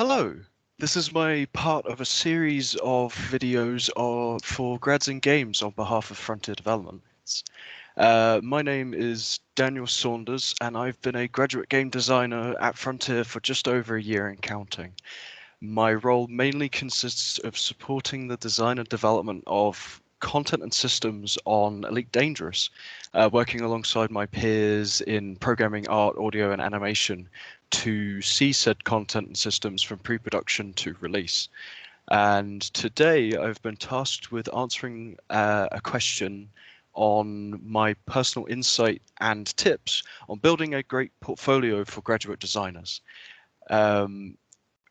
Hello, this is my part of a series of videos for grads in games on behalf of Frontier Developments. My name is Daniel Saunders, and I've been a graduate game designer at Frontier for just over a year and counting. My role mainly consists of supporting the design and development of content and systems on Elite Dangerous, working alongside my peers in programming, art, audio, and animation to see said content and systems from pre-production to release. And today I've been tasked with answering a question on my personal insight and tips on building a great portfolio for graduate designers. Um,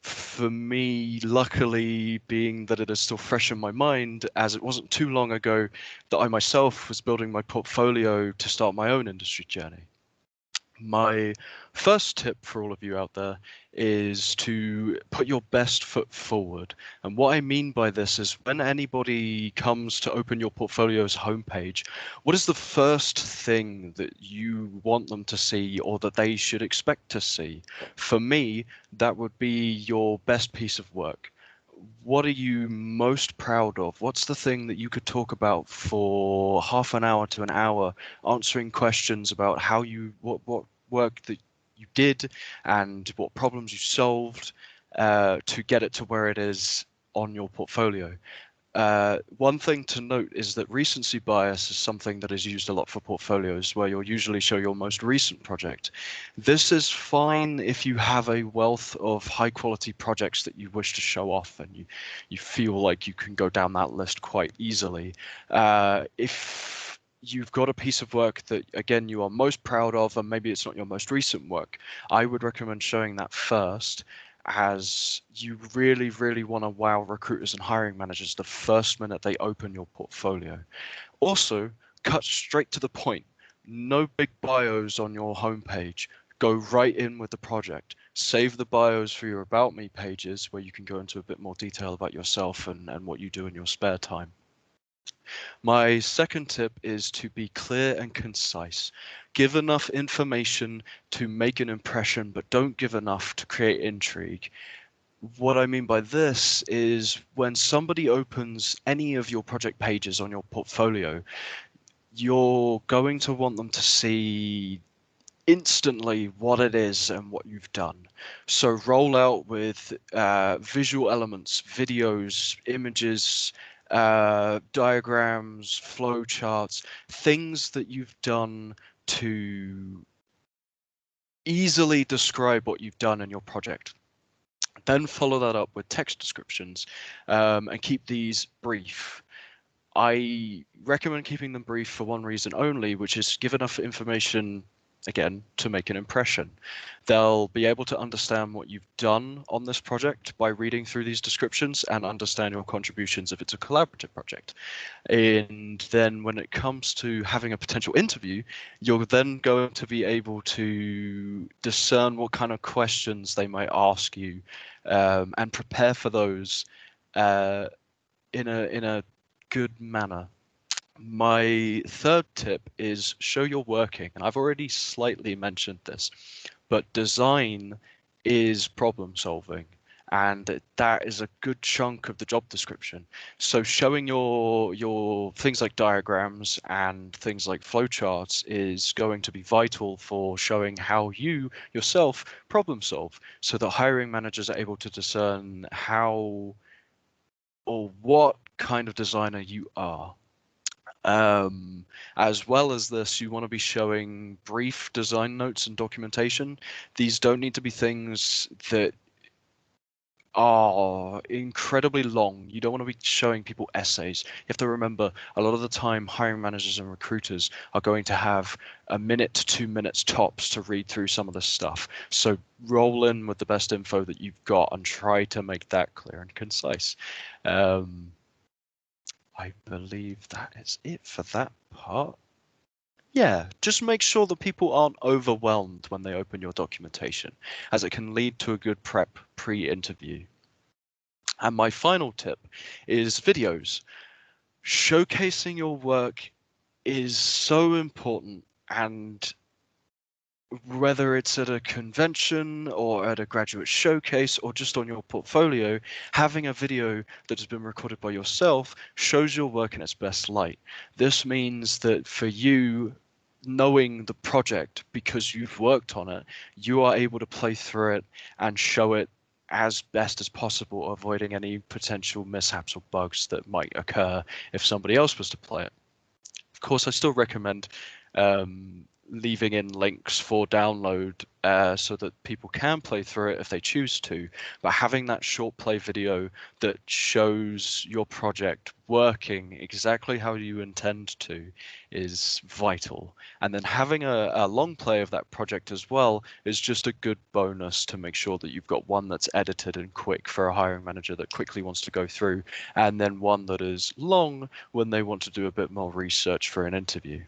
for me, luckily, being that it is still fresh in my mind, as it wasn't too long ago that I myself was building my portfolio to start my own industry journey. My first tip for all of you out there is to put your best foot forward. And what I mean by this is when anybody comes to open your portfolio's homepage, what is the first thing that you want them to see or that they should expect to see? For me, that would be your best piece of work. What are you most proud of? What's the thing that you could talk about for half an hour to an hour, answering questions about how you what work that you did and what problems you solved to get it to where it is on your portfolio? One thing to note is that recency bias is something that is used a lot for portfolios, where you'll usually show your most recent project. This is fine if you have a wealth of high quality projects that you wish to show off and you feel like you can go down that list quite easily. If you've got a piece of work that, again, you are most proud of, and maybe it's not your most recent work, I would recommend showing that first, as you really, really want to wow recruiters and hiring managers the first minute they open your portfolio. Also, cut straight to the point. No big bios on your homepage. Go right in with the project. Save the bios for your About Me pages, where you can go into a bit more detail about yourself and what you do in your spare time. My second tip is to be clear and concise. Give enough information to make an impression, but don't give enough to create intrigue. What I mean by this is when somebody opens any of your project pages on your portfolio, you're going to want them to see instantly what it is and what you've done. So roll out with visual elements, videos, images, diagrams, flow charts, things that you've done to easily describe what you've done in your project. Then follow that up with text descriptions and keep these brief. I recommend keeping them brief for one reason only, which is give enough information, again, to make an impression. They'll be able to understand what you've done on this project by reading through these descriptions and understand your contributions if it's a collaborative project. And then when it comes to having a potential interview, you're then going to be able to discern what kind of questions they might ask you and prepare for those uh, in a good manner. My third tip is show you're working, and I've already slightly mentioned this, but design is problem solving, and that is a good chunk of the job description. So showing your things like diagrams and things like flowcharts is going to be vital for showing how you yourself problem solve, so that hiring managers are able to discern how or what kind of designer you are. Um, as well as this, you want to be showing brief design notes and documentation. These don't need to be things that are incredibly long. You don't want to be showing people essays. You have to remember, a lot of the time, hiring managers and recruiters are going to have a minute to 2 minutes tops to read through some of this stuff. So roll in with the best info that you've got and try to make that clear and concise. Um, I believe that is it for that part. Yeah, just make sure that people aren't overwhelmed when they open your documentation, as it can lead to a good prep pre-interview. And my final tip is videos. Showcasing your work is so important, and whether it's at a convention or at a graduate showcase or just on your portfolio, having a video that has been recorded by yourself shows your work in its best light. This means that for you, knowing the project because you've worked on it, you are able to play through it and show it as best as possible, avoiding any potential mishaps or bugs that might occur if somebody else was to play it. Of course, I still recommend leaving in links for download so that people can play through it if they choose to. But having that short play video that shows your project working exactly how you intend to is vital. And then having a long play of that project as well is just a good bonus to make sure that you've got one that's edited and quick for a hiring manager that quickly wants to go through, and then one that is long when they want to do a bit more research for an interview.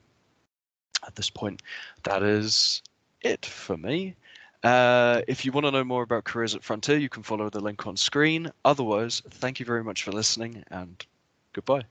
At this point, that is it for me. If you want to know more about careers at Frontier, you can follow the link on screen. Otherwise, thank you very much for listening, and goodbye.